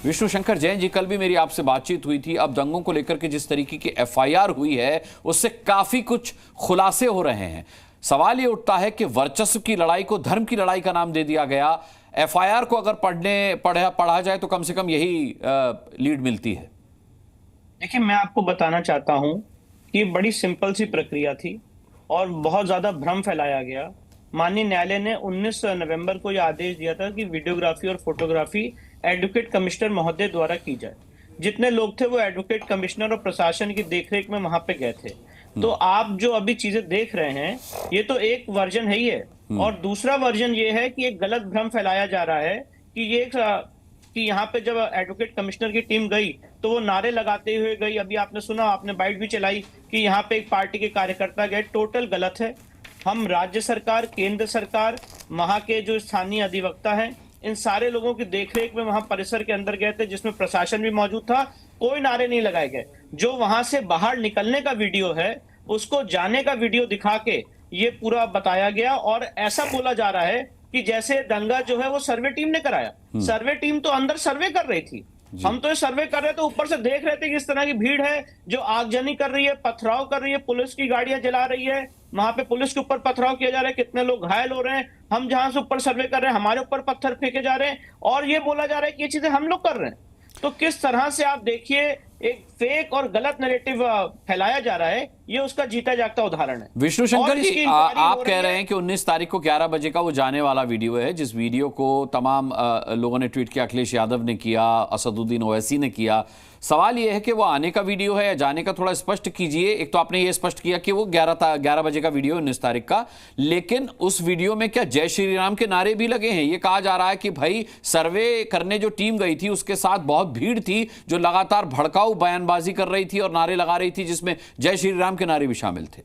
विष्णु शंकर जैन जी, कल भी मेरी आपसे बातचीत हुई थी। अब दंगों को लेकर के जिस तरीके की एफआईआर हुई है उससे काफी कुछ खुलासे हो रहे हैं। सवाल ये उठता है कि वर्चस्व की लड़ाई को धर्म की लड़ाई का नाम दे दिया गया। एफआईआर को अगर पढ़ा जाए तो कम से कम यही लीड मिलती है। देखिए, मैं आपको बताना चाहता हूं कि बड़ी सिंपल सी प्रक्रिया थी और बहुत ज्यादा भ्रम फैलाया गया। माननीय न्यायालय ने 19 नवंबर को यह आदेश दिया था कि वीडियोग्राफी और फोटोग्राफी एडवोकेट कमिश्नर महोदय द्वारा की जाए। जितने लोग थे वो एडवोकेट कमिश्नर और प्रशासन की देखरेख में वहां पे गए थे। तो आप जो अभी चीजें देख रहे हैं ये तो एक वर्जन है ही है, और दूसरा वर्जन ये है कि एक गलत भ्रम फैलाया जा रहा है कि यहाँ पे जब एडवोकेट कमिश्नर की टीम गई तो वो नारे लगाते हुए गई। अभी आपने सुना, आपने बाइट भी चलाई कि यहाँ पे एक पार्टी के कार्यकर्ता गए। टोटल गलत है। हम राज्य सरकार, केंद्र सरकार, वहां के जो स्थानीय अधिवक्ता हैं, इन सारे लोगों की देखरेख में वहां परिसर के अंदर गए थे, जिसमें प्रशासन भी मौजूद था। कोई नारे नहीं लगाए गए। जो वहां से बाहर निकलने का वीडियो है उसको जाने का वीडियो दिखा के ये पूरा बताया गया, और ऐसा बोला जा रहा है कि जैसे दंगा जो है वो सर्वे टीम ने कराया। सर्वे टीम तो अंदर सर्वे कर रही थी, हम तो ये सर्वे कर रहे थे, ऊपर से देख रहे थे कि इस तरह की भीड़ है जो आगजनी कर रही है, पथराव कर रही है, पुलिस की गाड़ियां जला रही है, वहां पे पुलिस के ऊपर पथराव किया जा रहा है, कितने लोग घायल हो रहे हैं। हम जहां से ऊपर सर्वे कर रहे हैं हमारे ऊपर पत्थर फेंके जा रहे हैं, और ये बोला जा रहा है कि ये चीजें हम लोग कर रहे हैं। तो किस तरह से आप देखिए एक फेक और गलत नैरेटिव फैलाया जा रहा है, ये उसका जीता जागता उदाहरण है। विष्णु शंकर जी, आप कह रहे हैं कि 19 तारीख को 11 बजे का वो जाने वाला वीडियो है, जिस वीडियो को तमाम लोगों ने ट्वीट किया। अखिलेश यादव ने किया, असदुद्दीन ओवैसी ने किया। सवाल ये है कि वो आने का वीडियो है या जाने का, थोड़ा स्पष्ट कीजिए। एक तो आपने ये स्पष्ट किया कि वो 11 बजे का वीडियो 19 तारीख का, लेकिन उस वीडियो में क्या जय श्री राम के नारे भी लगे हैं? ये कहा जा रहा है कि भाई सर्वे करने जो टीम गई थी उसके साथ बहुत भीड़ थी जो लगातार भड़काऊ बयानबाजी कर रही थी और नारे लगा रही थी, जिसमें जय श्री राम के नारे भी शामिल थे।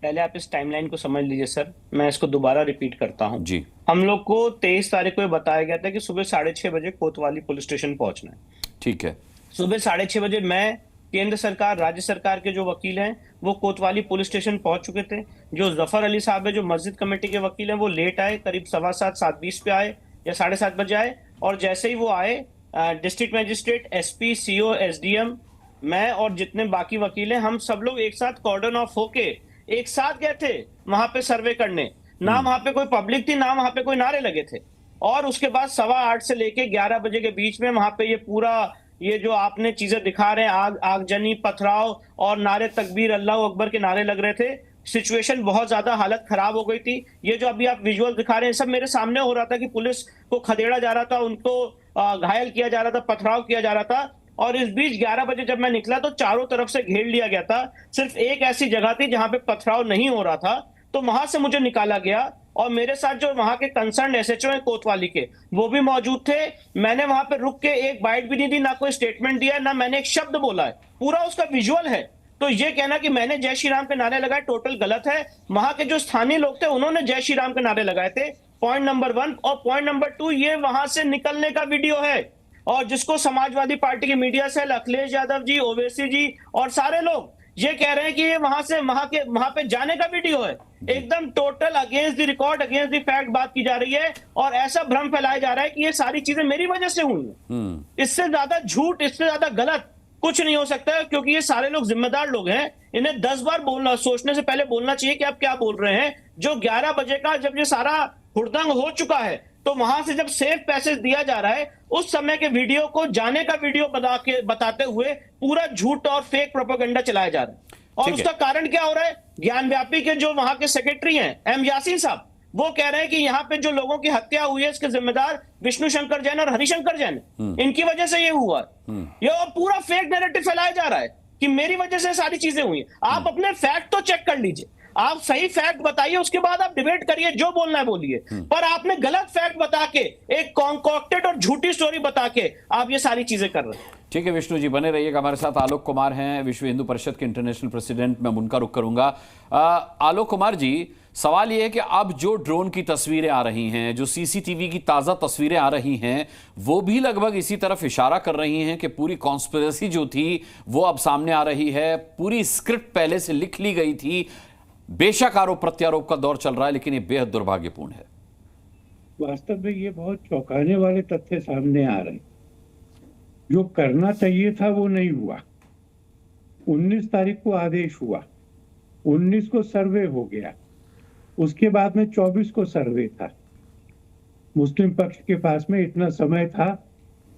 पहले आप इस टाइमलाइन को समझ लीजिए सर, मैं इसको दोबारा रिपीट करता हूं जी। हम लोग को 23 तारीख को बताया गया था कि सुबह 6:30 बजे कोतवाली पुलिस स्टेशन पहुंचना है। ठीक है। सुबह 6:30 बजे मैं, केंद्र सरकार, राज्य सरकार के जो वकील हैं वो कोतवाली पुलिस स्टेशन पहुंच चुके थे। जो जफर अली साहब है, जो मस्जिद कमेटी के वकील हैं, वो लेट आए, करीब 7:15, 7:20 पे आए या 7:30 बजे आए। और जैसे ही वो आए, district magistrate, SP, CO, SDM, मैं और जितने बाकी वकील हैं, हम सब लोग एक साथ कॉर्डन ऑफ होके एक साथ गए थे वहां पे सर्वे करने। ना वहां पे कोई पब्लिक थी, ना वहां पे कोई नारे लगे थे। और उसके बाद 8:15 से लेके 11 बजे के बीच में वहां पे ये पूरा, ये जो आपने चीजें दिखा रहे हैं, आगजनी, पथराव और नारे तकबीर, अल्लाह अकबर के नारे लग रहे थे। सिचुएशन बहुत ज्यादा, हालत खराब हो गई थी। ये जो अभी आप विजुअल दिखा रहे हैं सब मेरे सामने हो रहा था कि पुलिस को खदेड़ा जा रहा था, उनको घायल किया जा रहा था, पथराव किया जा रहा था। और इस बीच 11 बजे जब मैं निकला तो चारों तरफ से घेर लिया गया था। सिर्फ एक ऐसी जगह थी जहां पे पथराव नहीं हो रहा था, तो वहां से मुझे निकाला गया। और मेरे साथ जो वहां के कंसर्न एसएचओ हैं कोतवाली के, वो भी मौजूद थे। मैंने वहां पे रुक के एक बाइट भी नहीं दी, ना कोई स्टेटमेंट दिया, ना मैंने एक शब्द बोला है। पूरा उसका विजुअल है। तो ये कहना कि मैंने जय श्री राम के नारे लगाए, टोटल गलत है। वहां के जो स्थानीय लोग थे उन्होंने जय श्री राम के नारे लगाए थे, पॉइंट नंबर 1। और पॉइंट नंबर 2, ये वहां से निकलने का वीडियो है, और जिसको समाजवादी पार्टी के मीडिया सेल, अखिलेश यादव जी, ओवैसी जी और सारे लोग ये कह रहे हैं कि ये वहां से वहां पे जाने का वीडियो है। एकदम total against the record, against the fact बात की जा रही है, और ऐसा भ्रम फैलाया जा रहा है कि ये सारी चीजें मेरी वजह से हुई हैं। इससे ज्यादा झूठ, इससे ज्यादा गलत कुछ नहीं हो सकता है, क्योंकि ये सारे लोग जिम्मेदार लोग हैं। इन्हें 10 बार बोलना, सोचने से पहले बोलना चाहिए कि आप क्या बोल रहे हैं। जो 11 बजे का जब ये सारा हुड़दंग हो चुका है, तो वहां से जब सेफ पैसेज दिया जा रहा है, उस समय के वीडियो को जाने का वीडियो बताते हुए पूरा झूठ और फेक प्रोपेगेंडा चलाया जा रहा है। और उसका कारण क्या हो रहा है? ज्ञानव्यापी के जो वहां के सेक्रेटरी हैं एम यासीन साहब, वो कह रहे हैं कि यहाँ पे जो लोगों की हत्या हुई है इसके जिम्मेदार विष्णु शंकर जैन और हरिशंकर जैन, इनकी वजह से ये हुआ। ये और पूरा फेक नैरेटिव फैलाया जा रहा है कि मेरी वजह से सारी चीजें हुई। आप अपने फैक्ट तो चेक कर लीजिए, आप सही फैक्ट बताइए, उसके बाद आप डिबेट करिए, जो बोलना है बोलिए। पर आपने गलत फैक्ट बता के, एक कॉन्कॉक्टेड और झूठी स्टोरी बता के आप ये सारी चीजें कर रहे हैं। ठीक है विष्णु जी, बने रहिएगा हमारे साथ। आलोक कुमार हैं, विश्व हिंदू परिषद के इंटरनेशनल प्रेसिडेंट। मैं उनका रुख करूंगा। आलोक कुमार जी, सवाल यह है कि अब जो ड्रोन की तस्वीरें आ रही हैं, जो सीसीटीवी की ताजा तस्वीरें आ रही हैं, वो भी लगभग इसी तरफ इशारा कर रही हैं कि पूरी कॉन्स्पिरेसी जो थी वो अब सामने आ रही है। पूरी स्क्रिप्ट पहले से लिख ली गई थी। बेशक आरोप प्रत्यारोप का दौर चल रहा है, लेकिन ये बेहद दुर्भाग्यपूर्ण है। वास्तव में ये बहुत चौंकाने वाले तथ्य सामने आ रहे हैं। जो करना चाहिए था वो नहीं हुआ। 19 तारीख को आदेश हुआ, 19 को सर्वे हो गया, उसके बाद में 24 को सर्वे था। मुस्लिम पक्ष के पास में इतना समय था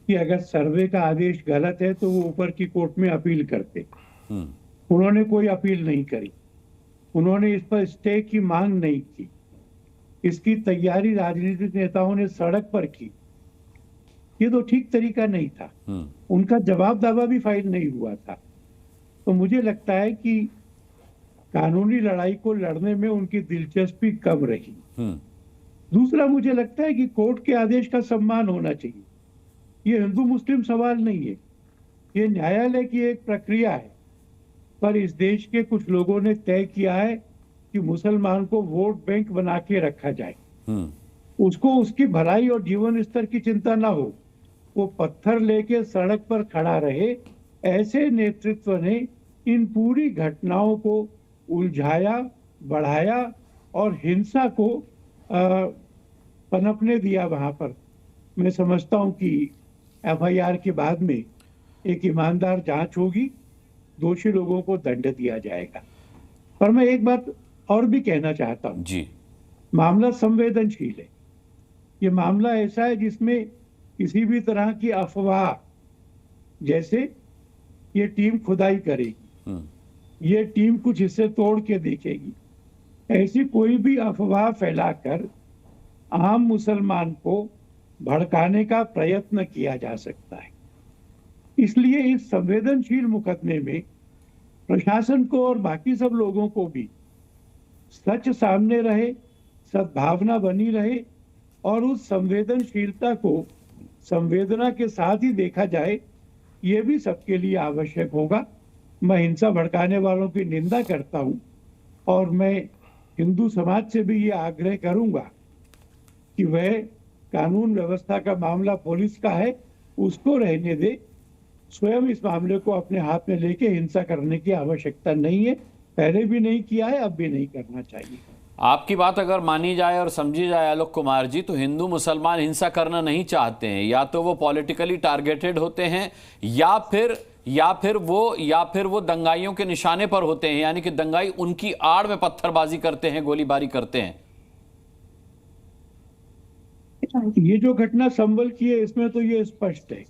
कि अगर सर्वे का आदेश गलत है तो वो ऊपर की कोर्ट में अपील करते। उन्होंने कोई अपील नहीं करी, उन्होंने इस पर स्टे की मांग नहीं की। इसकी तैयारी राजनीतिक नेताओं ने सड़क पर की। ये तो ठीक तरीका नहीं था। उनका जवाब दावा भी फाइल नहीं हुआ था। तो मुझे लगता है कि कानूनी लड़ाई को लड़ने में उनकी दिलचस्पी कम रही। दूसरा, मुझे लगता है कि कोर्ट के आदेश का सम्मान होना चाहिए। ये हिंदू मुस्लिम सवाल नहीं है, ये न्यायालय की एक प्रक्रिया है। पर इस देश के कुछ लोगों ने तय किया है कि मुसलमान को वोट बैंक बना के रखा जाए, उसको उसकी भलाई और जीवन स्तर की चिंता ना हो, वो पत्थर लेके सड़क पर खड़ा रहे। ऐसे नेतृत्व ने इन पूरी घटनाओं को उलझाया, बढ़ाया और हिंसा को पनपने दिया। वहां पर मैं समझता हूं कि एफआईआर के बाद में एक ईमानदार जांच होगी, दोषी लोगों को दंड दिया जाएगा। पर मैं एक बात और भी कहना चाहता हूं जी, मामला संवेदनशील है। ये मामला ऐसा है जिसमें किसी भी तरह की अफवाह, जैसे ये टीम खुदाई करेगी, ये टीम कुछ हिस्से तोड़ के देखेगी, ऐसी कोई भी अफवाह फैलाकर आम मुसलमान को भड़काने का प्रयत्न किया जा सकता है। इसलिए इस संवेदनशील मुकदमे में प्रशासन को और बाकी सब लोगों को भी सच सामने रहे, सद्भावना बनी रहे और उस संवेदनशीलता को संवेदना के साथ ही देखा जाए, ये भी सबके लिए आवश्यक होगा। मैं हिंसा भड़काने वालों की निंदा करता हूं और मैं हिंदू समाज से भी ये आग्रह करूंगा कि वह कानून व्यवस्था का मामला पुलिस का है, उसको रहने दे। स्वयं इस मामले को अपने हाथ में लेके हिंसा करने की आवश्यकता नहीं है, पहले भी नहीं किया है, अब भी नहीं करना चाहिए। आपकी बात अगर मानी जाए और समझी जाए आलोक कुमार जी, तो हिंदू मुसलमान हिंसा करना नहीं चाहते हैं। या तो वो पॉलिटिकली टारगेटेड होते हैं या फिर वो दंगाइयों के निशाने पर होते हैं, यानी कि दंगाई उनकी आड़ में पत्थरबाजी करते हैं, गोलीबारी करते हैं। ये जो घटना संभल की है, इसमें तो ये स्पष्ट है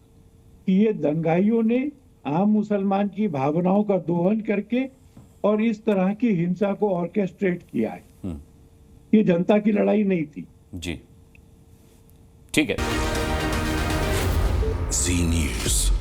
कि ये दंगाइयों ने आम मुसलमान की भावनाओं का दोहन करके और इस तरह की हिंसा को ऑर्केस्ट्रेट किया है। ये जनता की लड़ाई नहीं थी। जी, ठीक है। जी न्यूज़।